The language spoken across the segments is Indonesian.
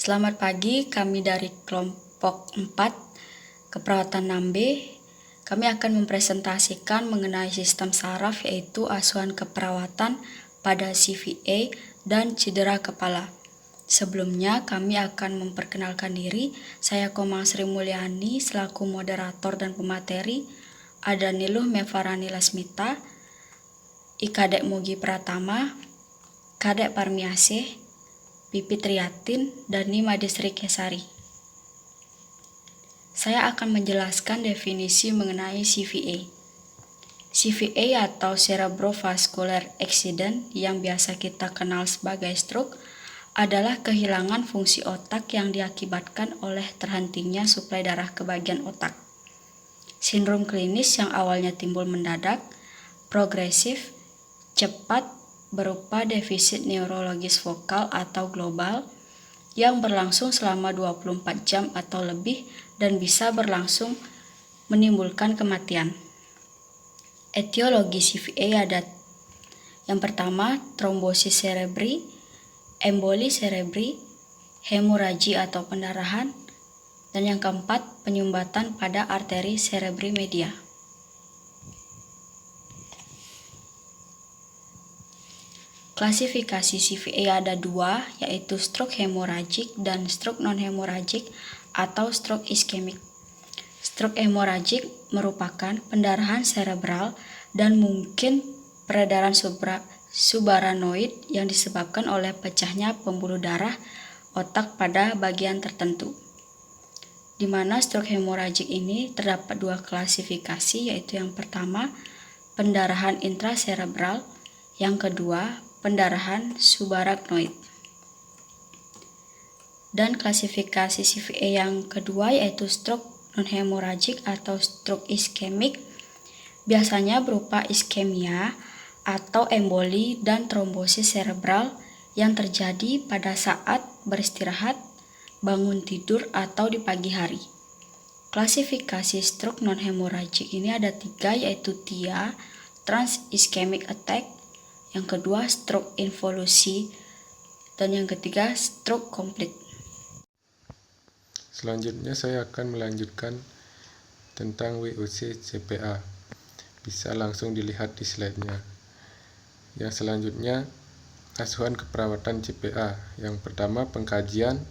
Selamat pagi, kami dari kelompok 4, keperawatan 6B. Kami akan mempresentasikan mengenai sistem saraf, yaitu asuhan keperawatan pada CVA dan cedera kepala. Sebelumnya, kami akan memperkenalkan diri. Saya Komang Sri Mulyani selaku moderator dan pemateri. Ada Niluh Mevarani Lasmita, Ikadek Mugi Pratama, Kadek Parmiasih, Pipit Triatin, dan Nima Desri Kesari. Saya akan menjelaskan definisi mengenai CVA. CVA atau Cerebrovascular Accident yang biasa kita kenal sebagai stroke adalah kehilangan fungsi otak yang diakibatkan oleh terhentinya suplai darah ke bagian otak. Sindrom klinis yang awalnya timbul mendadak, progresif, cepat, berupa defisit neurologis vokal atau global yang berlangsung selama 24 jam atau lebih dan bisa berlangsung menimbulkan kematian. Etiologi CVA ada yang pertama, trombosis cerebri, emboli cerebri, hemoragi atau pendarahan, dan yang keempat, penyumbatan pada arteri cerebri media. Klasifikasi CVA ada dua, yaitu stroke hemoragik dan stroke non-hemoragik atau stroke iskemik. Stroke hemoragik merupakan pendarahan cerebral dan mungkin peredaran subaranoid yang disebabkan oleh pecahnya pembuluh darah otak pada bagian tertentu. Di mana stroke hemoragik ini terdapat dua klasifikasi, yaitu yang pertama, pendarahan intracerebral, yang kedua, pendarahan subarachnoid. Dan klasifikasi CVA yang kedua yaitu stroke non-hemoragik atau stroke iskemik, biasanya berupa iskemia atau emboli dan trombosis cerebral yang terjadi pada saat beristirahat, bangun tidur, atau di pagi hari. Klasifikasi stroke non-hemoragik ini ada tiga, yaitu TIA, trans ischemic attack, yang kedua stroke involusi, dan yang ketiga stroke complete. Selanjutnya saya akan melanjutkan tentang WOC CPA. Bisa langsung dilihat di slide-nya. Yang selanjutnya, asuhan keperawatan CPA. Yang pertama pengkajian,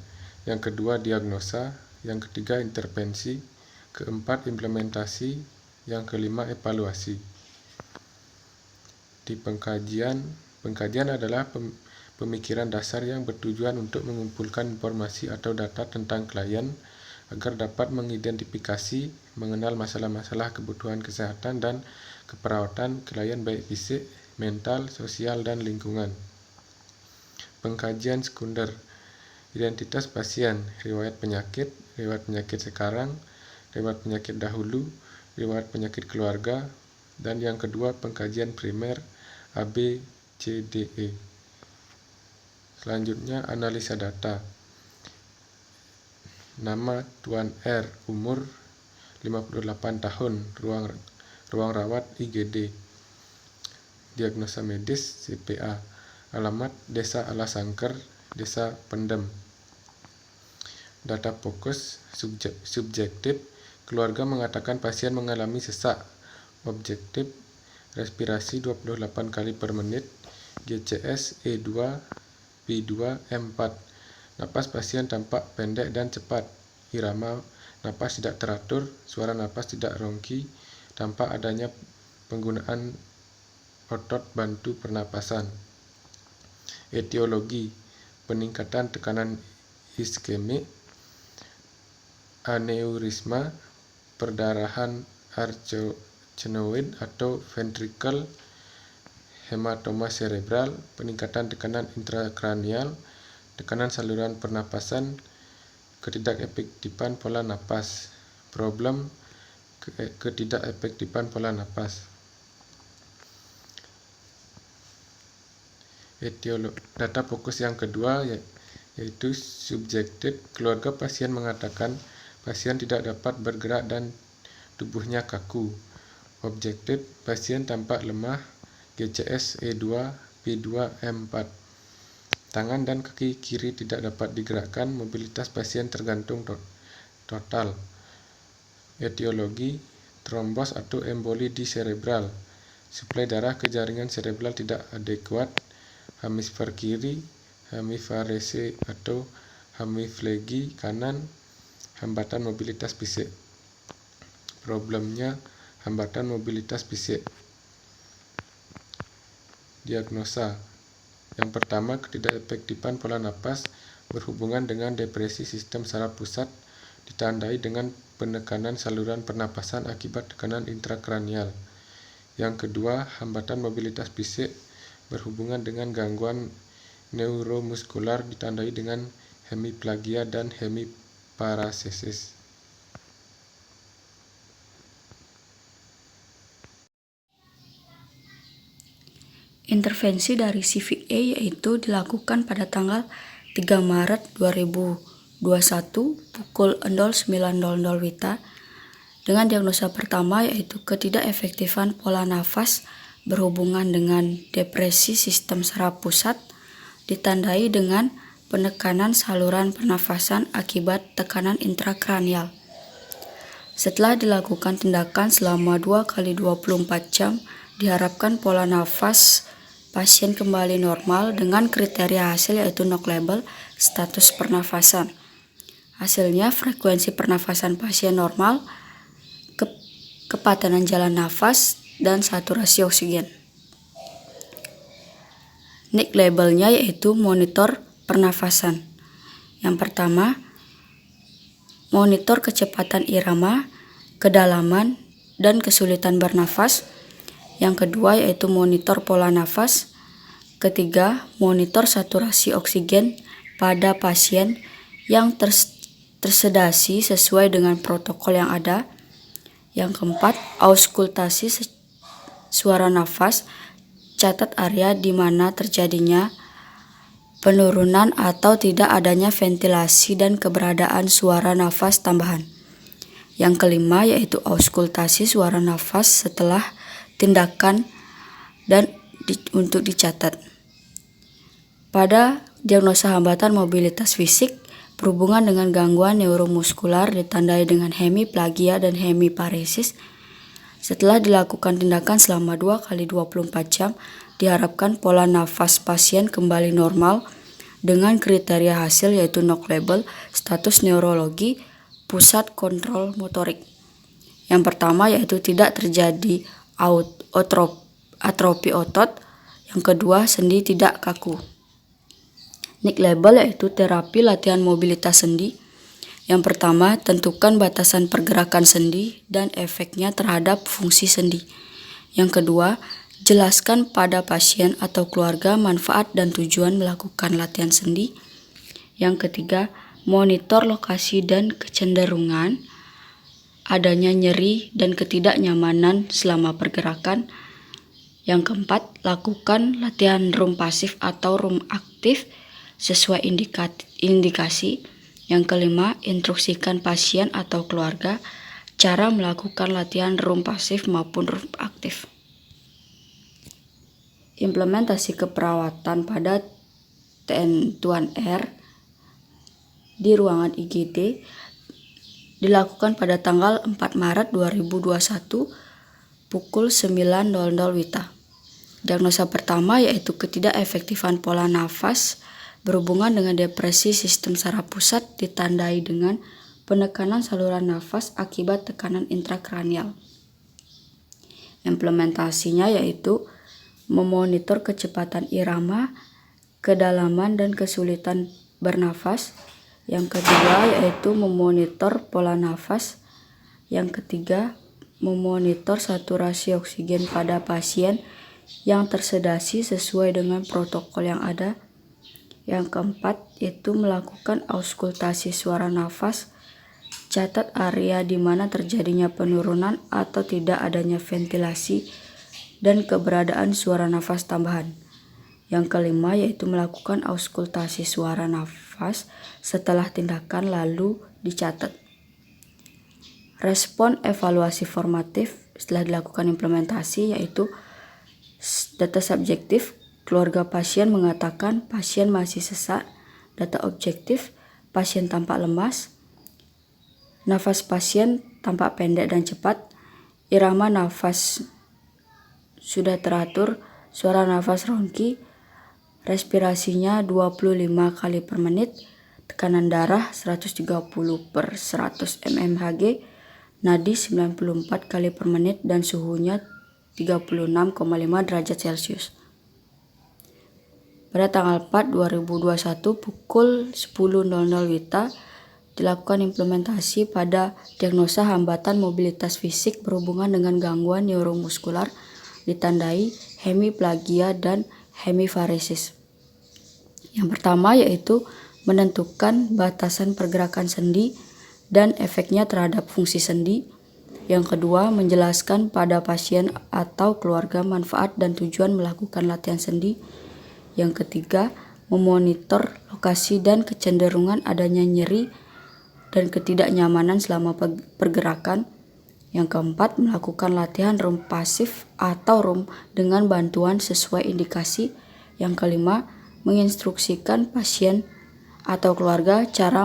yang kedua diagnosa, yang ketiga intervensi, keempat implementasi, yang kelima evaluasi. Di pengkajian adalah pemikiran dasar yang bertujuan untuk mengumpulkan informasi atau data tentang klien agar dapat mengidentifikasi, mengenal masalah-masalah kebutuhan kesehatan dan keperawatan klien baik fisik, mental, sosial, dan lingkungan. Pengkajian sekunder, identitas pasien, riwayat penyakit sekarang, riwayat penyakit dahulu, riwayat penyakit keluarga, dan yang kedua pengkajian primer ABCDE. Selanjutnya analisa data. Nama Tuan R, umur 58 tahun, ruang rawat IGD. Diagnosa medis CPA. Alamat Desa Alasangker, Desa Pendem. Data fokus subjektif. Keluarga mengatakan pasien mengalami sesak. Objektif respirasi 28 kali per menit, GCS E2, P2, M4. Napas pasien tampak pendek dan cepat. Irama napas tidak teratur, suara napas tidak rongki, tampak adanya penggunaan otot bantu pernapasan. Etiologi, peningkatan tekanan iskemik, aneurisma, perdarahan arachnoid atau ventricle, hematoma cerebral, peningkatan tekanan intrakranial, tekanan saluran pernapasan, ketidakefektifan pola napas. Problem ketidakefektifan pola napas. Data fokus yang kedua yaitu subjektif. Keluarga pasien mengatakan pasien tidak dapat bergerak dan tubuhnya kaku. Objektif, pasien tampak lemah, GCS E2, P2, M4. Tangan dan kaki kiri tidak dapat digerakkan, mobilitas pasien tergantung total. Etiologi, trombos atau emboli di cerebral. Suplai darah ke jaringan cerebral tidak adekuat, hemisfer kiri, hemifarese atau hemiflegi kanan, hambatan mobilitas fisik. Problemnya, hambatan mobilitas fisik. Diagnosa. Yang pertama, ketidakefektifan pola napas berhubungan dengan depresi sistem saraf pusat ditandai dengan penekanan saluran pernapasan akibat tekanan intrakranial. Yang kedua, hambatan mobilitas fisik berhubungan dengan gangguan neuromuskular ditandai dengan hemiplegia dan hemiparasesis. Intervensi dari CVA yaitu dilakukan pada tanggal 3 Maret 2021 pukul 09.00 WITA dengan diagnosa pertama yaitu ketidakefektifan pola nafas berhubungan dengan depresi sistem saraf pusat ditandai dengan penekanan saluran pernafasan akibat tekanan intrakranial. Setelah dilakukan tindakan selama 2 kali 24 jam, diharapkan pola nafas pasien kembali normal dengan kriteria hasil yaitu NOC label status pernafasan. Hasilnya frekuensi pernafasan pasien normal, kepatanan jalan nafas, dan saturasi oksigen. NIC labelnya yaitu monitor pernafasan. Yang pertama, monitor kecepatan irama, kedalaman, dan kesulitan bernafas. Yang kedua yaitu monitor pola nafas. Ketiga, monitor saturasi oksigen pada pasien yang tersedasi sesuai dengan protokol yang ada. Yang keempat, auskultasi suara nafas. Catat area di mana terjadinya penurunan atau tidak adanya ventilasi dan keberadaan suara nafas tambahan. Yang kelima yaitu auskultasi suara nafas setelah tindakan dan untuk dicatat. Pada diagnosa hambatan mobilitas fisik berhubungan dengan gangguan neuromuskular ditandai dengan hemiplegia dan hemiparesis. Setelah dilakukan tindakan selama 2 kali 24 jam, diharapkan pola nafas pasien kembali normal dengan kriteria hasil yaitu NOC label status neurologi pusat kontrol motorik. Yang pertama yaitu tidak terjadi atrofi otot. Yang kedua, sendi tidak kaku. NIC label yaitu terapi latihan mobilitas sendi. Yang pertama, tentukan batasan pergerakan sendi dan efeknya terhadap fungsi sendi. Yang kedua, jelaskan pada pasien atau keluarga manfaat dan tujuan melakukan latihan sendi. Yang ketiga, monitor lokasi dan kecenderungan adanya nyeri dan ketidaknyamanan selama pergerakan. Yang keempat, lakukan latihan room pasif atau room aktif sesuai indikasi. Yang kelima, instruksikan pasien atau keluarga cara melakukan latihan room pasif maupun room aktif. Implementasi keperawatan pada tentuan R di ruangan IGD dilakukan pada tanggal 4 Maret 2021 pukul 9.00 WITA. Diagnosa pertama yaitu ketidakefektifan pola nafas berhubungan dengan depresi sistem saraf pusat ditandai dengan penekanan saluran nafas akibat tekanan intrakranial. Implementasinya yaitu memonitor kecepatan irama, kedalaman, dan kesulitan bernafas. Yang kedua yaitu memonitor pola nafas. Yang ketiga, memonitor saturasi oksigen pada pasien yang tersedasi sesuai dengan protokol yang ada. Yang keempat yaitu melakukan auskultasi suara nafas. Catat area di mana terjadinya penurunan atau tidak adanya ventilasi dan keberadaan suara nafas tambahan. Yang kelima yaitu melakukan auskultasi suara nafas setelah tindakan lalu dicatat. Respon evaluasi formatif setelah dilakukan implementasi yaitu data subjektif, keluarga pasien mengatakan pasien masih sesak. Data objektif, pasien tampak lemas. Nafas pasien tampak pendek dan cepat. Irama nafas sudah teratur. Suara nafas ronki. Respirasinya 25 kali per menit. Tekanan darah 130/100 mmHg. Nadi 94 kali per menit dan suhunya 36,5 derajat Celcius. Pada tanggal 4 2021 pukul 10.00 WITA dilakukan implementasi pada diagnosa hambatan mobilitas fisik berhubungan dengan gangguan neuromuskular ditandai hemiplagia dan hemiparesis. Yang pertama yaitu menentukan batasan pergerakan sendi dan efeknya terhadap fungsi sendi. Yang kedua, menjelaskan pada pasien atau keluarga manfaat dan tujuan melakukan latihan sendi. Yang ketiga, memonitor lokasi dan kecenderungan adanya nyeri dan ketidaknyamanan selama pergerakan. Yang keempat, melakukan latihan RUM pasif atau RUM dengan bantuan sesuai indikasi. Yang kelima, menginstruksikan pasien atau keluarga cara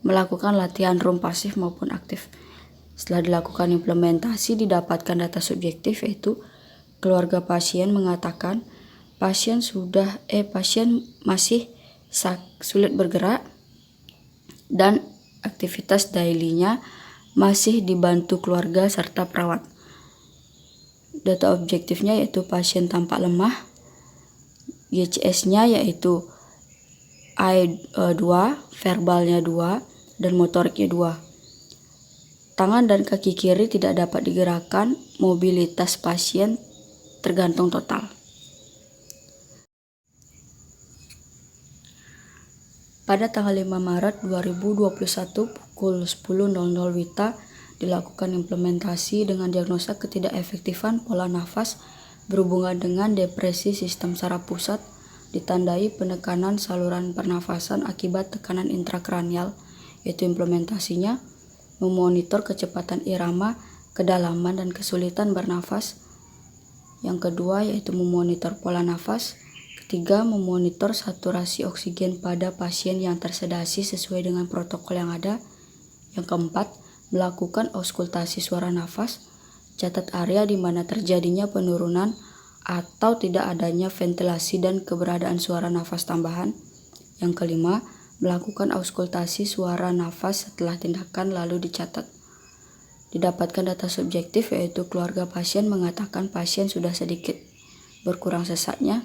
melakukan latihan RUM pasif maupun aktif. Setelah dilakukan implementasi, didapatkan data subjektif yaitu keluarga pasien mengatakan pasien masih sulit bergerak dan aktivitas daily-nya masih dibantu keluarga serta perawat. Data objektifnya yaitu pasien tampak lemah, GCS-nya yaitu I2, verbalnya 2, dan motoriknya 2. Tangan dan kaki kiri tidak dapat digerakkan, mobilitas pasien tergantung total. Pada tanggal 5 Maret 2021 pukul 10.00 WITA dilakukan implementasi dengan diagnosa ketidakefektifan pola nafas berhubungan dengan depresi sistem saraf pusat ditandai penekanan saluran pernafasan akibat tekanan intrakranial, yaitu implementasinya memonitor kecepatan irama, kedalaman dan kesulitan bernafas. Yang kedua yaitu memonitor pola nafas. Ketiga, memonitor saturasi oksigen pada pasien yang tersedasi sesuai dengan protokol yang ada. Yang keempat, melakukan auskultasi suara nafas, catat area di mana terjadinya penurunan atau tidak adanya ventilasi dan keberadaan suara nafas tambahan. Yang kelima, melakukan auskultasi suara nafas setelah tindakan lalu dicatat. Didapatkan data subjektif yaitu keluarga pasien mengatakan pasien sudah sedikit berkurang sesaknya.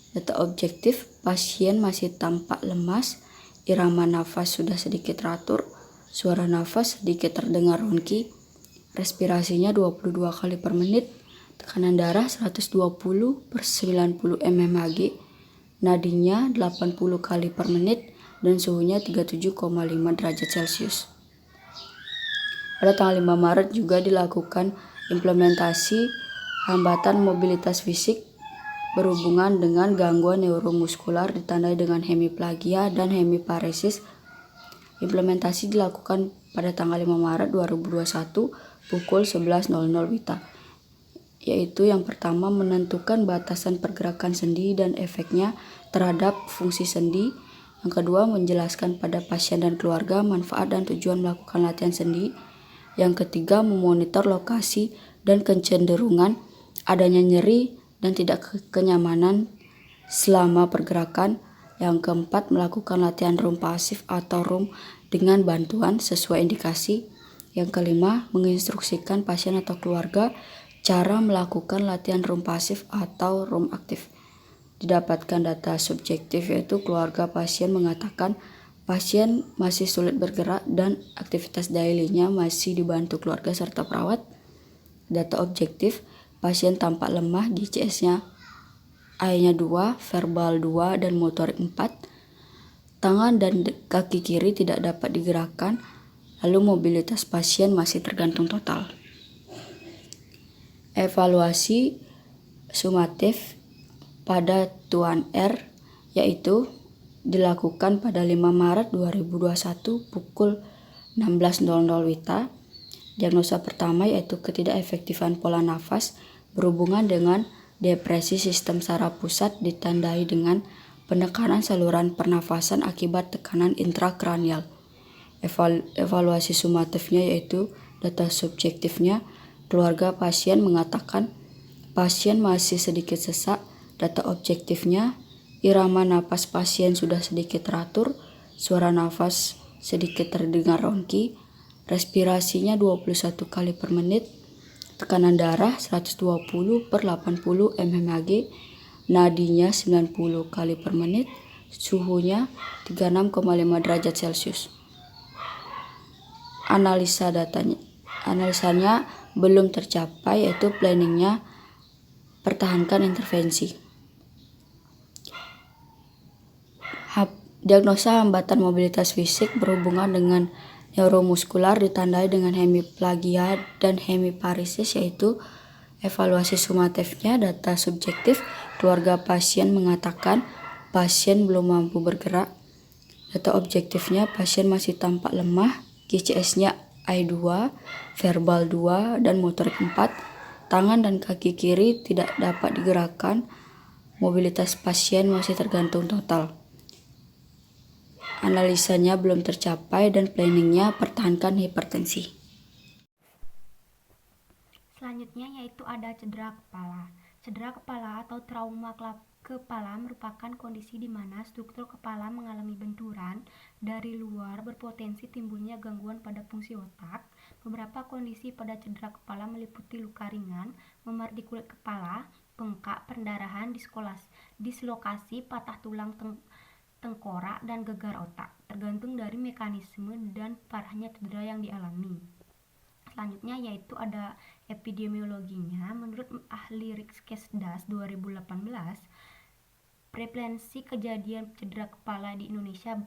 Data objektif, pasien masih tampak lemas, irama nafas sudah sedikit teratur, suara nafas sedikit terdengar ronki, respirasinya 22 kali per menit, tekanan darah 120/90 mmHg, nadinya 80 kali per menit, dan suhunya 37,5 derajat Celcius. Pada tanggal 5 Maret juga dilakukan implementasi hambatan mobilitas fisik berhubungan dengan gangguan neuromuskular ditandai dengan hemiplagia dan hemiparesis. Implementasi dilakukan pada tanggal 5 Maret 2021 pukul 11.00 WITA, yaitu yang pertama menentukan batasan pergerakan sendi dan efeknya terhadap fungsi sendi. Yang kedua, menjelaskan pada pasien dan keluarga manfaat dan tujuan melakukan latihan sendi. Yang ketiga, memonitor lokasi dan kecenderungan adanya nyeri dan tidak kenyamanan selama pergerakan. Yang keempat, melakukan latihan RUM pasif atau RUM dengan bantuan sesuai indikasi. Yang kelima, menginstruksikan pasien atau keluarga cara melakukan latihan RUM pasif atau RUM aktif. Didapatkan data subjektif yaitu keluarga pasien mengatakan pasien masih sulit bergerak dan aktivitas daily-nya masih dibantu keluarga serta perawat. Data objektif, pasien tampak lemah, GCS-nya I-nya 2, verbal 2, dan motorik 4. Tangan dan kaki kiri tidak dapat digerakkan, lalu mobilitas pasien masih tergantung total. Evaluasi sumatif pada Tuan R yaitu dilakukan pada 5 Maret 2021 pukul 16.00 WITA. Diagnosa pertama yaitu ketidakefektifan pola nafas berhubungan dengan Depresi sistem saraf pusat ditandai dengan penekanan saluran pernafasan akibat tekanan intrakranial. Evaluasi sumatifnya yaitu data subjektifnya, keluarga pasien mengatakan pasien masih sedikit sesak. Data objektifnya, irama napas pasien sudah sedikit teratur, suara nafas sedikit terdengar ronki, respirasinya 21 kali per menit, tekanan darah 120/80 mmHg, nadinya 90 kali per menit, suhunya 36,5 derajat Celcius. Analisanya belum tercapai, yaitu planningnya pertahankan intervensi. Diagnosa hambatan mobilitas fisik berhubungan dengan neuromuskular ditandai dengan hemiplagia dan hemiparesis, yaitu evaluasi sumatifnya, data subjektif, keluarga pasien mengatakan pasien belum mampu bergerak. Data objektifnya, pasien masih tampak lemah, GCS-nya I2, verbal 2, dan motorik 4, tangan dan kaki kiri tidak dapat digerakkan, mobilitas pasien masih tergantung total. Analisanya belum tercapai dan planningnya pertahankan hipertensi. Selanjutnya yaitu ada cedera kepala. Cedera kepala atau trauma kepala merupakan kondisi di mana struktur kepala mengalami benturan dari luar, berpotensi timbulnya gangguan pada fungsi otak. Beberapa kondisi pada cedera kepala meliputi luka ringan, memar di kulit kepala, bengkak, pendarahan, dislokasi, patah tulang tengkorak, dan gegar otak, tergantung dari mekanisme dan parahnya cedera yang dialami. Selanjutnya yaitu ada epidemiologinya. Menurut ahli Riskesdas 2018, prevalensi kejadian cedera kepala di Indonesia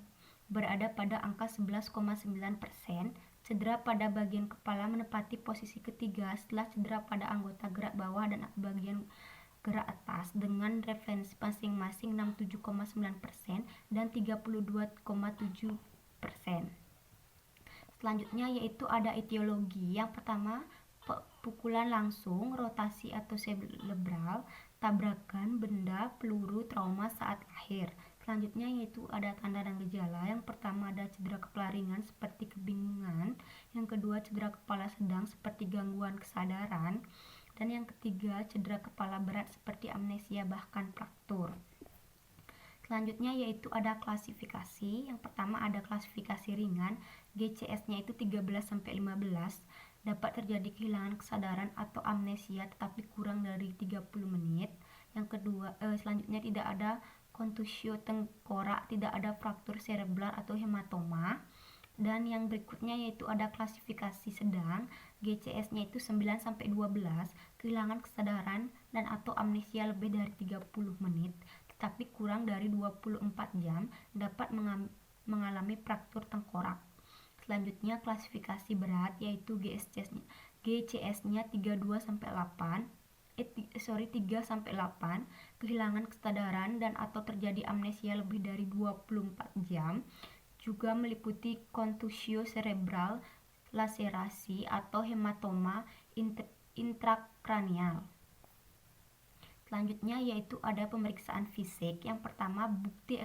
berada pada angka 11,9%. Cedera pada bagian kepala menempati posisi ketiga setelah cedera pada anggota gerak bawah dan bagian gerak atas dengan referensi masing-masing 67,9% dan 32,7%. Selanjutnya yaitu ada etiologi. Yang pertama, pukulan langsung, rotasi atau cerebral, tabrakan benda, peluru, trauma saat lahir. Selanjutnya yaitu ada tanda dan gejala. Yang pertama ada cedera kepala ringan seperti kebingungan. Yang kedua cedera kepala sedang seperti gangguan kesadaran. Dan yang ketiga, cedera kepala berat seperti amnesia bahkan fraktur. Selanjutnya yaitu ada klasifikasi. Yang pertama ada klasifikasi ringan, GCS-nya itu 13-15. Dapat terjadi kehilangan kesadaran atau amnesia tetapi kurang dari 30 menit. Yang kedua, selanjutnya tidak ada kontusio tengkorak, tidak ada fraktur cerebral atau hematoma. Dan yang berikutnya yaitu ada klasifikasi sedang, GCS-nya itu 9-12, kehilangan kesadaran dan atau amnesia lebih dari 30 menit, tetapi kurang dari 24 jam, dapat mengalami fraktur tengkorak. Selanjutnya klasifikasi berat yaitu GCS-nya 3-8, kehilangan kesadaran dan atau terjadi amnesia lebih dari 24 jam. Juga meliputi kontusio cerebral, laserasi atau hematoma intrakranial. Selanjutnya yaitu ada pemeriksaan fisik. Yang pertama bukti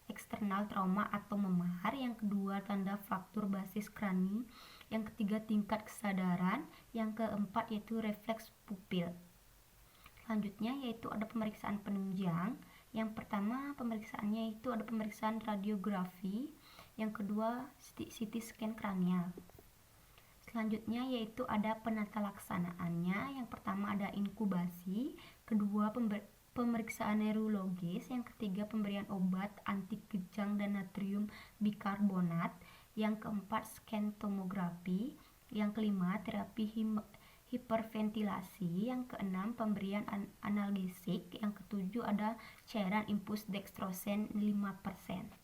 eksternal trauma atau memar. Yang kedua tanda fraktur basis krani. Yang ketiga tingkat kesadaran. Yang keempat yaitu refleks pupil. Selanjutnya yaitu ada pemeriksaan penunjang. Yang pertama pemeriksaannya itu ada pemeriksaan radiografi. Yang kedua CT scan kranial. Selanjutnya yaitu ada penata laksanaannya. Yang pertama ada inkubasi, kedua pemeriksaan neurologis, yang ketiga pemberian obat anti kejang dan natrium bikarbonat, yang keempat scan tomografi, yang kelima terapi hiperventilasi, yang keenam pemberian analgesik, yang ketujuh ada cairan infus dextrosen 5%.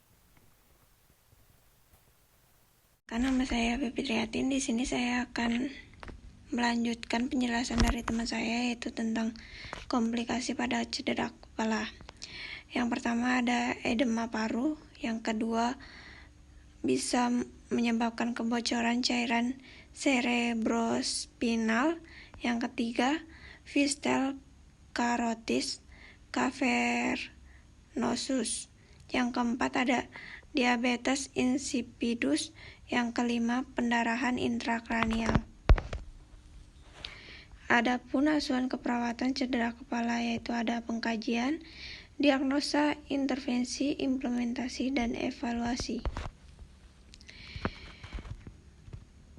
Nama saya Pipi Triatin. Di sini saya akan melanjutkan penjelasan dari teman saya, yaitu tentang komplikasi pada cedera kepala. Yang pertama ada edema paru, yang kedua bisa menyebabkan kebocoran cairan cerebrospinal, yang ketiga fistel carotis cavernosus. Yang keempat ada diabetes insipidus. Yang kelima pendarahan intrakranial. Adapun asuhan keperawatan cedera kepala yaitu ada pengkajian, diagnosa, intervensi, implementasi, dan evaluasi.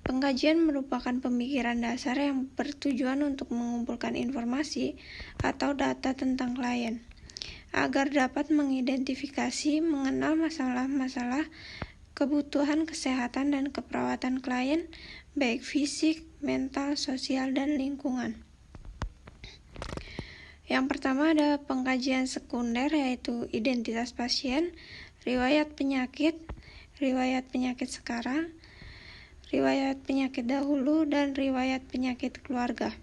Pengkajian merupakan pemikiran dasar yang bertujuan untuk mengumpulkan informasi atau data tentang klien, agar dapat mengidentifikasi, mengenal masalah-masalah kebutuhan kesehatan dan keperawatan klien, baik fisik, mental, sosial, dan lingkungan. Yang pertama ada pengkajian sekunder yaitu identitas pasien, riwayat penyakit sekarang, riwayat penyakit dahulu, dan riwayat penyakit keluarga.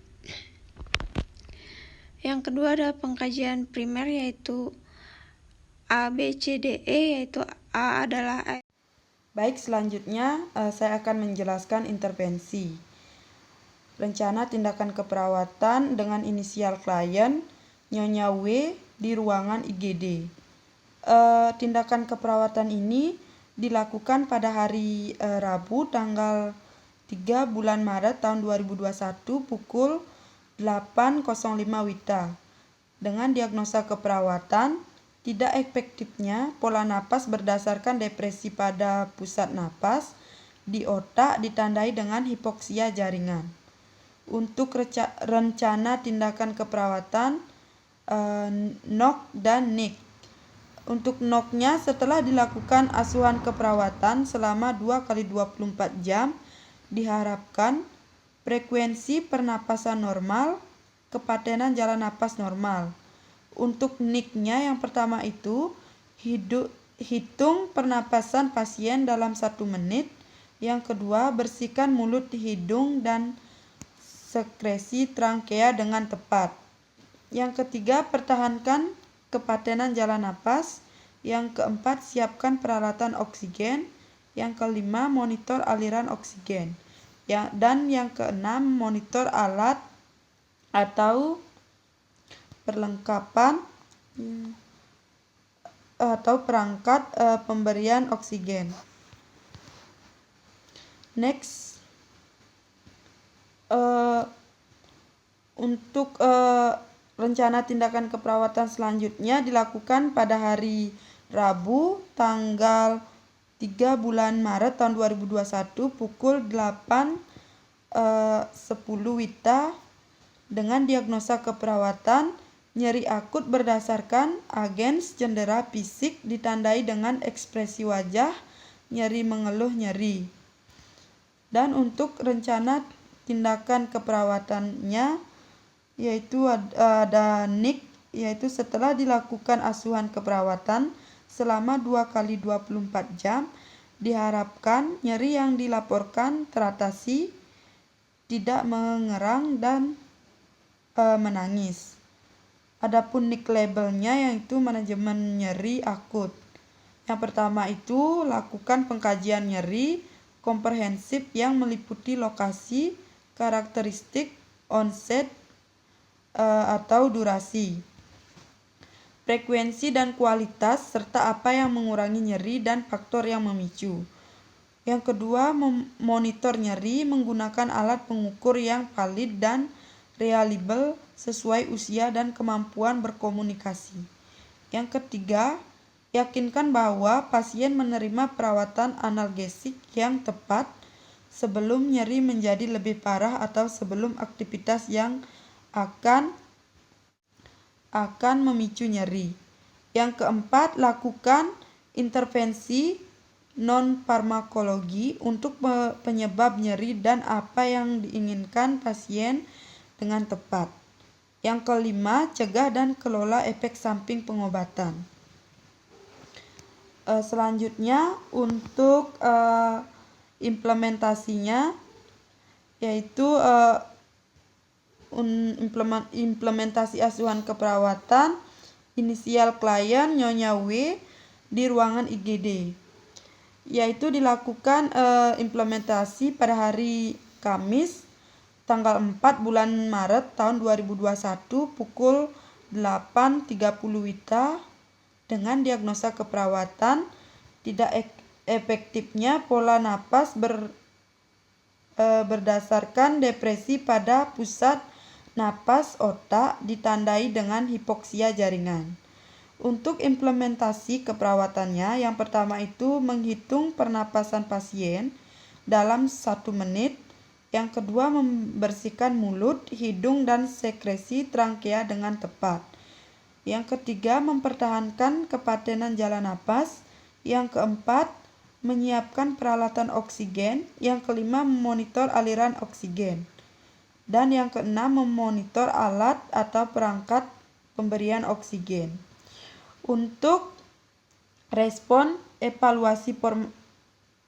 Yang kedua ada pengkajian primer yaitu ABCDE, yaitu A adalah Baik, selanjutnya saya akan menjelaskan intervensi. Rencana tindakan keperawatan dengan inisial klien Nyonya W di ruangan IGD. Tindakan keperawatan ini dilakukan pada hari Rabu tanggal 3 bulan Maret tahun 2021 pukul 8.05 WITA dengan diagnosa keperawatan tidak efektifnya pola napas berdasarkan depresi pada pusat napas di otak ditandai dengan hipoksia jaringan. Untuk rencana tindakan keperawatan NOC dan NIC. Untuk NOC-nya setelah dilakukan asuhan keperawatan selama 2x24 jam diharapkan frekuensi pernapasan normal, kepatenan jalan napas normal. Untuk NIC-nya yang pertama itu hitung pernapasan pasien dalam 1 menit. Yang kedua, bersihkan mulut, hidung, dan sekresi trankea dengan tepat. Yang ketiga, pertahankan kepatenan jalan napas. Yang keempat, siapkan peralatan oksigen. Yang kelima, monitor aliran oksigen. Dan yang keenam, monitor alat atau perlengkapan atau perangkat pemberian oksigen. Next, untuk rencana tindakan keperawatan selanjutnya dilakukan pada hari Rabu tanggal 3 bulan Maret tahun 2021 pukul 8.10 WITA dengan diagnosa keperawatan nyeri akut berdasarkan agens cedera fisik ditandai dengan ekspresi wajah, nyeri mengeluh nyeri. Dan untuk rencana tindakan keperawatannya yaitu ada NIC, yaitu setelah dilakukan asuhan keperawatan selama 2x24 jam diharapkan nyeri yang dilaporkan teratasi, tidak mengerang dan menangis. Adapun NIC labelnya yaitu manajemen nyeri akut. Yang pertama itu lakukan pengkajian nyeri komprehensif yang meliputi lokasi, karakteristik, onset atau durasi, frekuensi dan kualitas, serta apa yang mengurangi nyeri dan faktor yang memicu. Yang kedua, memonitor nyeri menggunakan alat pengukur yang valid dan reliable sesuai usia dan kemampuan berkomunikasi. Yang ketiga, yakinkan bahwa pasien menerima perawatan analgesik yang tepat sebelum nyeri menjadi lebih parah atau sebelum aktivitas yang akan memicu nyeri. Yang keempat, lakukan intervensi non-farmakologi untuk penyebab nyeri dan apa yang diinginkan pasien dengan tepat. Yang kelima, cegah dan kelola efek samping pengobatan. Selanjutnya untuk implementasinya yaitu implementasi asuhan keperawatan inisial klien Nyonya W di ruangan IGD, yaitu dilakukan implementasi pada hari Kamis tanggal 4 bulan Maret tahun 2021 pukul 8.30 WITA dengan diagnosa keperawatan tidak efektifnya pola napas berdasarkan depresi pada pusat napas otak ditandai dengan hipoksia jaringan. Untuk implementasi keperawatannya, yang pertama itu menghitung pernapasan pasien dalam 1 menit. Yang kedua, membersihkan mulut, hidung, dan sekresi trankea dengan tepat. Yang ketiga, mempertahankan kepatenan jalan napas. Yang keempat, menyiapkan peralatan oksigen. Yang kelima, memonitor aliran oksigen. Dan yang keenam, memonitor alat atau perangkat pemberian oksigen. Untuk respon evaluasi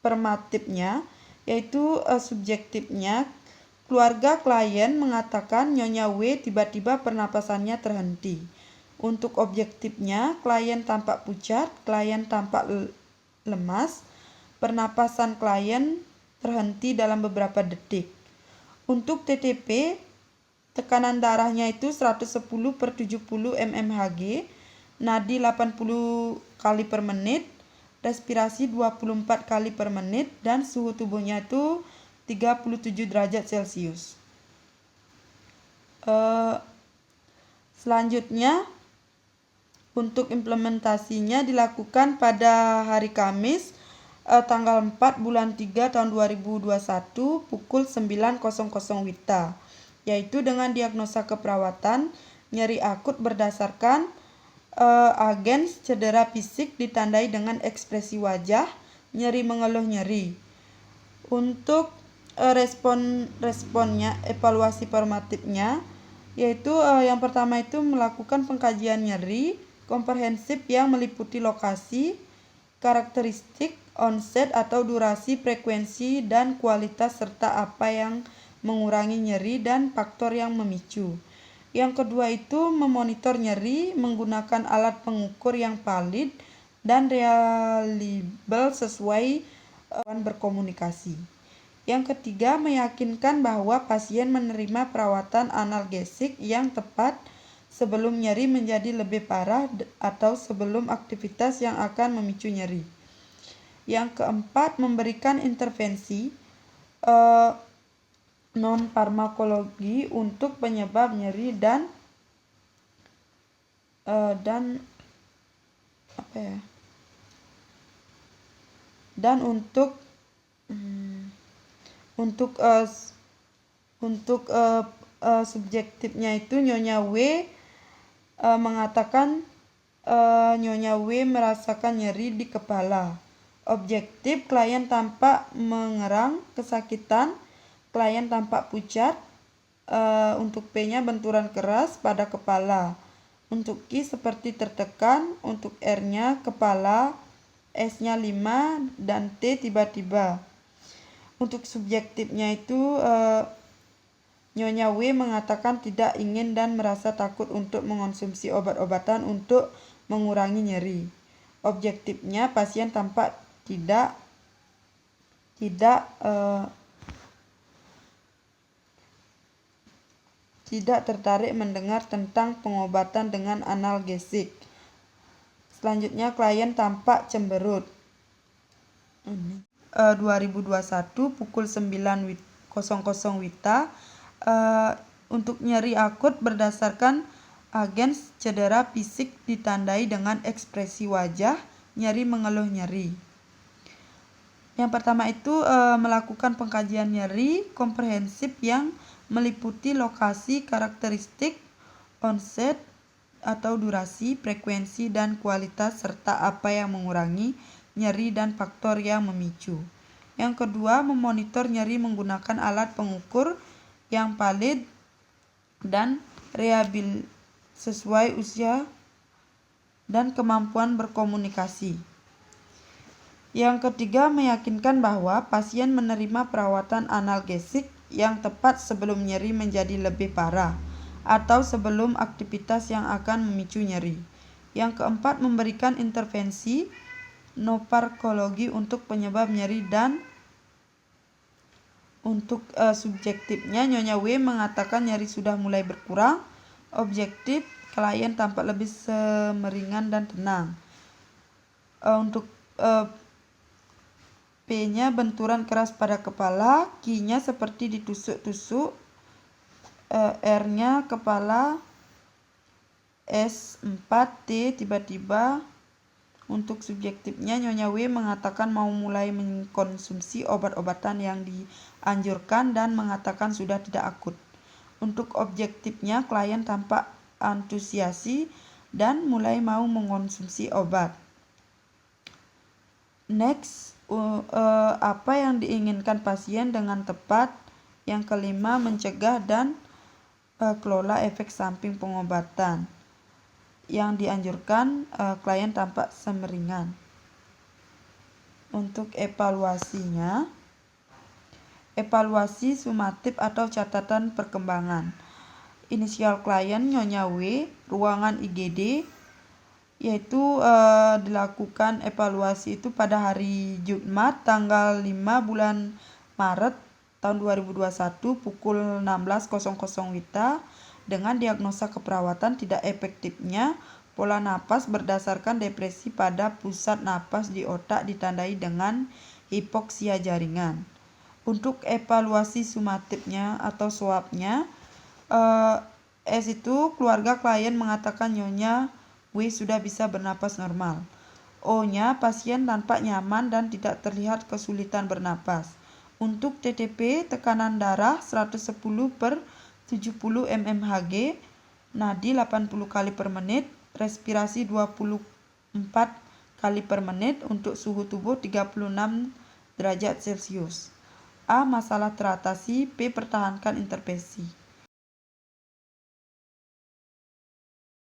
formatifnya, yaitu subjektifnya, keluarga klien mengatakan Nyonya W tiba-tiba pernapasannya terhenti. Untuk objektifnya, klien tampak pucat, klien tampak lemas, pernapasan klien terhenti dalam beberapa detik. Untuk TTP, tekanan darahnya itu 110/70 mmHg, nadi 80 kali per menit, respirasi 24 kali per menit, dan suhu tubuhnya itu 37 derajat Celcius. Selanjutnya, untuk implementasinya dilakukan pada hari Kamis tanggal 4 bulan 3 tahun 2021 pukul 9.00 WITA, yaitu dengan diagnosa keperawatan nyeri akut berdasarkan agens cedera fisik ditandai dengan ekspresi wajah, nyeri mengeluh nyeri. Untuk responnya, evaluasi formatifnya, yaitu yang pertama itu melakukan pengkajian nyeri komprehensif yang meliputi lokasi, karakteristik, onset atau durasi, frekuensi, dan kualitas serta apa yang mengurangi nyeri dan faktor yang memicu. Yang kedua itu memonitor nyeri menggunakan alat pengukur yang valid dan reliable sesuai berkomunikasi. Yang ketiga, meyakinkan bahwa pasien menerima perawatan analgesik yang tepat sebelum nyeri menjadi lebih parah atau sebelum aktivitas yang akan memicu nyeri. Yang keempat, memberikan intervensi non-farmakologi untuk penyebab nyeri dan untuk subjektifnya itu Nyonya W mengatakan Nyonya W merasakan nyeri di kepala. Objektif, klien tampak mengerang, kesakitan, klien tampak pucat. Untuk P-nya benturan keras pada kepala. Untuk Q seperti tertekan. Untuk R-nya kepala, S-nya 5, dan T tiba-tiba. Untuk subjektifnya itu Nyonya W mengatakan tidak ingin dan merasa takut untuk mengonsumsi obat-obatan untuk mengurangi nyeri. Objektifnya, pasien tampak tidak tertarik mendengar tentang pengobatan dengan analgesik. Selanjutnya, klien tampak cemberut. 2021 pukul 9.00 WITA. Untuk nyeri akut berdasarkan agens cedera fisik ditandai dengan ekspresi wajah, nyeri mengeluh nyeri. Yang pertama itu melakukan pengkajian nyeri komprehensif yang meliputi lokasi, karakteristik, onset atau durasi, frekuensi, dan kualitas serta apa yang mengurangi nyeri dan faktor yang memicu. Yang kedua, memonitor nyeri menggunakan alat pengukur yang valid dan reliable sesuai usia dan kemampuan berkomunikasi. Yang ketiga, meyakinkan bahwa pasien menerima perawatan analgesik yang tepat sebelum nyeri menjadi lebih parah atau sebelum aktivitas yang akan memicu nyeri. Yang keempat, memberikan intervensi non-farmakologi untuk penyebab nyeri dan Untuk subjektifnya, Nyonya W mengatakan nyeri sudah mulai berkurang. Objektif, klien tampak lebih semeringan dan tenang. Untuk P-nya benturan keras pada kepala, Q-nya seperti ditusuk-tusuk, R-nya kepala, S4T tiba-tiba. Untuk subjektifnya, Nyonya W mengatakan mau mulai mengkonsumsi obat-obatan yang dianjurkan dan mengatakan sudah tidak akut. Untuk objektifnya, klien tampak antusiasi dan mulai mau mengkonsumsi obat. Next, apa yang diinginkan pasien dengan tepat? Yang kelima, mencegah dan kelola efek samping pengobatan. Yang dianjurkan, klien tampak semeringan. Untuk evaluasinya, evaluasi sumatif atau catatan perkembangan. Inisial klien Nyonya W, ruangan IGD, yaitu dilakukan evaluasi itu pada hari Jumat tanggal 5 bulan Maret tahun 2021 pukul 16.00 WITA dengan diagnosa keperawatan tidak efektifnya pola napas berdasarkan depresi pada pusat napas di otak ditandai dengan hipoksia jaringan. Untuk evaluasi sumatifnya atau swabnya, S itu keluarga klien mengatakan Nyonya W sudah bisa bernapas normal. O-nya pasien tampak nyaman dan tidak terlihat kesulitan bernapas. Untuk TTP, tekanan darah 110/70 mmHg, nadi 80 kali per menit, respirasi 24 kali per menit, untuk suhu tubuh 36 derajat Celcius. A. Masalah teratasi, P. Pertahankan intervensi.